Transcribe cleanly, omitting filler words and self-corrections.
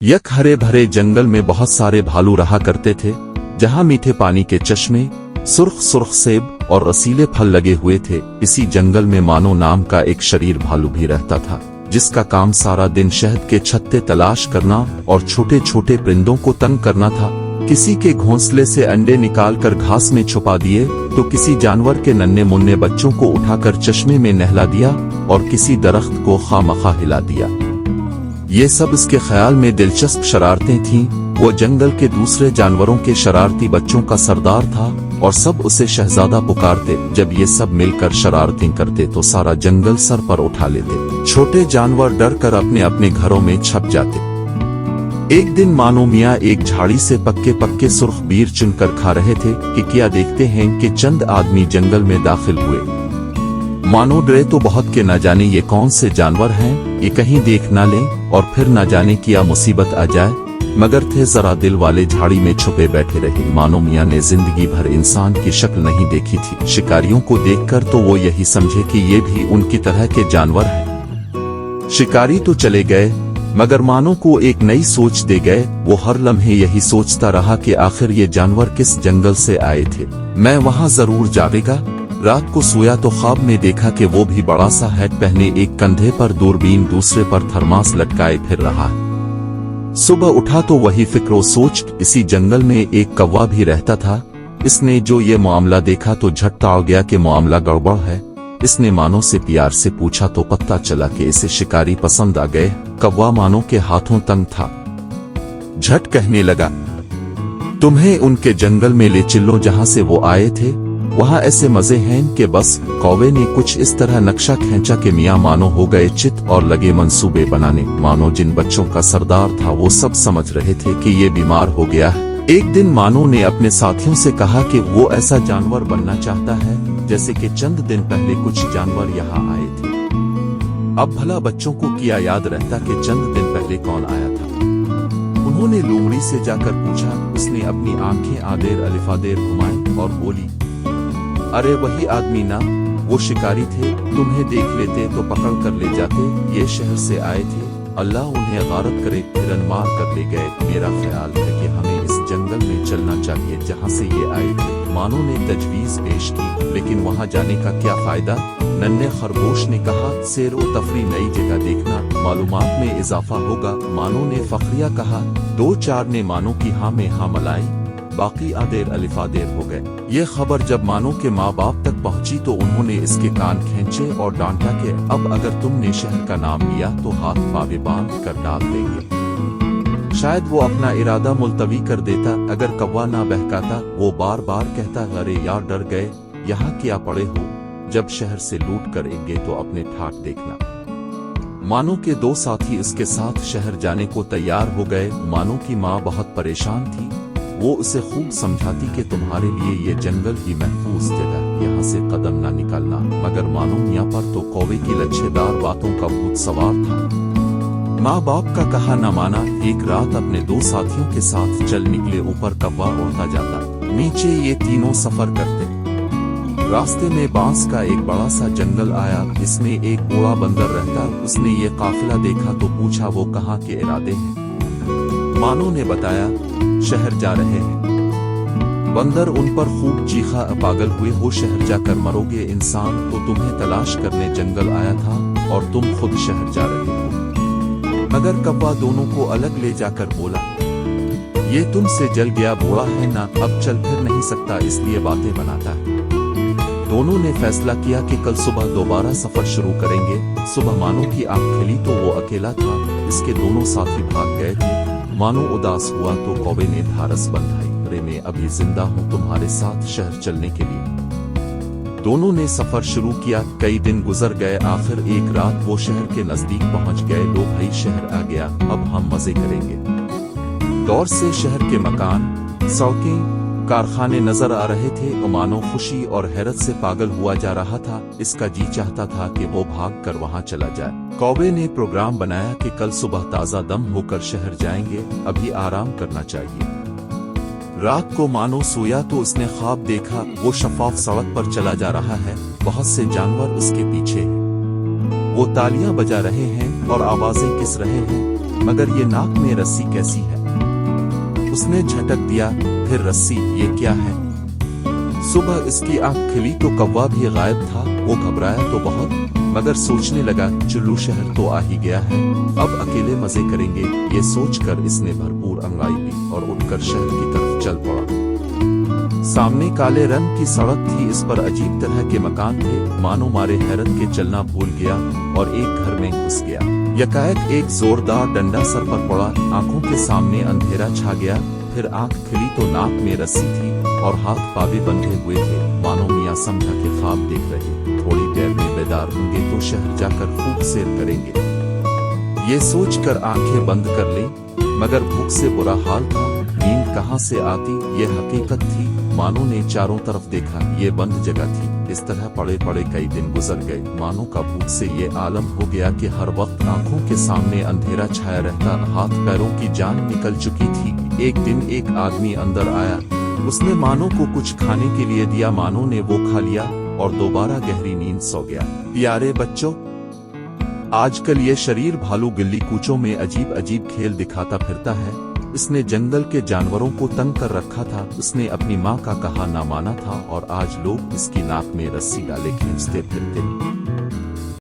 एक हरे भरे जंगल में बहुत सारे भालू रहा करते थे, जहां मीठे पानी के चश्मे, सुर्ख सुर्ख सेब और रसीले फल लगे हुए थे। इसी जंगल में मानो नाम का एक शरीर भालू भी रहता था, जिसका काम सारा दिन शहद के छत्ते तलाश करना और छोटे छोटे परिंदों को तंग करना था। किसी के घोंसले से अंडे निकालकर घास में छुपा दिए, तो किसी जानवर के नन्हे मुन्ने बच्चों को उठाकर चश्मे में नहला दिया और किसी दरख्त को खामखा हिला दिया। ये सब इसके ख्याल में दिलचस्प शरारतें थीं। वो जंगल के दूसरे जानवरों के शरारती बच्चों का सरदार था और सब उसे शहजादा पुकारते। जब ये सब मिलकर शरारतें करते तो सारा जंगल सर पर उठा लेते। छोटे जानवर डर कर अपने अपने घरों में छप जाते। एक दिन मानो मियाँ एक झाड़ी से पक्के पक्के सुर्ख बीर चुनकर खा रहे थे कि क्या देखते हैं कि चंद आदमी जंगल में दाखिल हुए। मानो डरे तो बहुत के न जाने ये कौन से जानवर हैं, ये कहीं देख ना लें और फिर न जाने क्या मुसीबत आ जाए। मगर थे जरा दिल वाले झाड़ी में छुपे बैठे रहे। मानो मियाँ ने जिंदगी भर इंसान की शक्ल नहीं देखी थी। शिकारियों को देखकर तो वो यही समझे कि ये भी उनकी तरह के जानवर हैं। शिकारी तो चले गए, मगर मानो को एक नई सोच दे गए। वो हर लम्हे यही सोचता रहा कि आखिर ये जानवर किस जंगल से आए थे, मैं वहां जरूर जाएगा। रात को सोया तो ख्वाब में देखा कि वो भी बड़ा सा हैट पहने, एक कंधे पर दूरबीन, दूसरे पर थर्मास लटकाए फिर रहा है। सुबह उठा तो वही फिक्रो सोच, इसी जंगल में एक कौवा भी रहता था। इसने जो ये मामला देखा तो झट ताड़ गया कि मामला गड़बड़ है। इसने मानो से प्यार से पूछा तो पता चला कि इसे शिकारी पसंद आ गए। कौवा मानो के हाथों तंग था, झट कहने लगा, तुम्हें उनके जंगल में ले चलो जहां से वो आए थे। वहां ऐसे मजे हैं कि बस। कौवे ने कुछ इस तरह नक्शा खींचा कि मियाँ मानो हो गए चित और लगे मंसूबे बनाने। मानो जिन बच्चों का सरदार था वो सब समझ रहे थे कि ये बीमार हो गया है। एक दिन मानो ने अपने साथियों से कहा कि वो ऐसा जानवर बनना चाहता है जैसे कि चंद दिन पहले कुछ जानवर यहाँ आए थे। अब भला बच्चों को क्या याद रहता कि चंद दिन पहले कौन आया था। उन्होंने लोमड़ी से जाकर पूछा। उसने अपनी आंखें आदेर अलिफादेर घुमाई और बोली, अरे वही आदमी ना, वो शिकारी थे। तुम्हें देख लेते तो पकड़ कर ले जाते। ये शहर से आए थे, अल्लाह उन्हें गारत करे, फिरन मार कर ले गए। मेरा ख्याल है कि हमें इस जंगल में चलना चाहिए जहां से ये आए थे। मानो ने तजवीज पेश की, लेकिन वहां जाने का क्या फायदा। नन्हे खरगोश ने कहा, सैर व तफरी, नई जगह देखना, मालूमात में इजाफा होगा। मानो ने फखरिया कहा। दो चार ने मानो की हाँ में हाँ मलाई, बाकी आदेर अलिफादेर हो गए। ये खबर जब मानो के माँ बाप तक पहुंची तो उन्होंने इसके कान खींचे और डांटा कि अब अगर तुमने शहर का नाम लिया तो हाथ पावे बांध कर डाल देंगे। शायद वो अपना इरादा मुलतवी कर देता अगर कौवा ना बहकाता। वो बार बार कहता, अरे यार डर गए, यहाँ क्या पड़े हो, जब शहर से लूट करेंगे तो अपने ठाट देखना। मानो के दो साथी इसके साथ शहर जाने को तैयार हो गए। मानो की माँ बहुत परेशान थी। वो उसे खूब समझाती कि तुम्हारे लिए ये जंगल ही महफूज जगह, यहाँ से कदम ना निकालना। मगर मानो मियाँ पर तो कौवे की लच्छेदार बातों का भूत सवार था। माँ बाप का कहा न माना। एक रात अपने दो साथियों के साथ चल निकले। ऊपर कौवा उड़ता जाता, नीचे ये तीनों सफर करते। रास्ते में बांस का एक बड़ा सा जंगल आया, इसमें एक बूढ़ा बंदर रहता। उसने ये काफिला देखा तो पूछा, वो कहाँ के इरादे हैं। मानो ने बताया, शहर जा रहे हैं। बंदर उन पर खूब चीखा, पागल हुए हो, शहर जाकर मरोगे। इंसान तो तुम्हें तलाश करने जंगल आया था और तुम खुद शहर जा रहे हो। मगर कौवा दोनों को अलग ले जाकर बोला, ये तुमसे जल गया बूढ़ा है ना, अब चल फिर नहीं सकता, इसलिए बातें बनाता है। दोनों ने फैसला किया कि कल सुबह दोबारा सफर शुरू करेंगे। सुबह मानो की आंख खुली तो वो अकेला था, इसके दोनों साथी भाग गए थे। मानो उदास हुआ तो कौवे ने ढारस बंधाई, अरे मैं अभी जिंदा हूँ तुम्हारे साथ शहर चलने के लिए। दोनों ने सफर शुरू किया। कई दिन गुजर गए। आखिर एक रात वो शहर के नजदीक पहुंच गए। लो भाई, शहर आ गया, अब हम मजे करेंगे। दौर से शहर के मकान, सड़कें, कारखाने नजर आ रहे थे। मानो खुशी और हैरत से पागल हुआ जा रहा था। इसका जी चाहता था कि वो भाग कर वहां चला जाए। कौवे ने प्रोग्राम बनाया कि कल सुबह ताजा दम होकर शहर जाएंगे, अभी आराम करना चाहिए। रात को मानो सोया तो उसने ख्वाब देखा, वो शफाफ सड़क पर चला जा रहा है, बहुत से जानवर उसके पीछे हैं। वो तालियां बजा रहे हैं और आवाजें किस रहे हैं। मगर ये नाक में रस्सी कैसी है? उसने झटक दिया, फिर रस्सी, ये क्या है? सुबह इसकी आंख खिली तो कौवा भी गायब था। वो घबराया तो बहुत, मगर सोचने लगा चुल्लू शहर तो आ ही गया है, अब अकेले मजे करेंगे। ये सोचकर इसने भरपूर अंगाई ली और उठकर शहर की तरफ चल पड़ा। सामने काले रंग की सड़क थी, इस पर अजीब तरह के मकान थे। मानो मारे हैरत के चलना भूल गया और एक घर में घुस गया। यकाएक एक जोरदार डंडा सर पर पड़ा, आंखों के सामने अंधेरा छा गया। फिर आंख खिली तो नाक में रस्सी थी और हाथ पावे बंधे हुए थे। मानो मियाँ समझा के ख्वाब देख रहे, थोड़ी देर में बेदार होंगे तो शहर जाकर खूब सैर करेंगे। ये सोचकर आंखें बंद कर ली, मगर भूख से बुरा हाल था। नींद कहाँ से आती, ये हकीकत थी। मानो ने चारों तरफ देखा, ये बंद जगह थी। इस तरह पड़े पड़े कई दिन गुजर गए। मानो का भूख से ये आलम हो गया कि हर वक्त आंखों के सामने अंधेरा छाया रहता, हाथ पैरों की जान निकल चुकी थी। एक दिन एक आदमी अंदर आया, उसने मानो को कुछ खाने के लिए दिया। मानो ने वो खा लिया और दोबारा गहरी नींद सो गया। प्यारे बच्चों, आजकल ये शरीर भालू गिल्ली कूचों में अजीब अजीब खेल दिखाता फिरता है। इसने जंगल के जानवरों को तंग कर रखा था। उसने अपनी माँ का कहा ना माना था और आज लोग इसकी नाक में रस्सी डाले खींचते फिरते।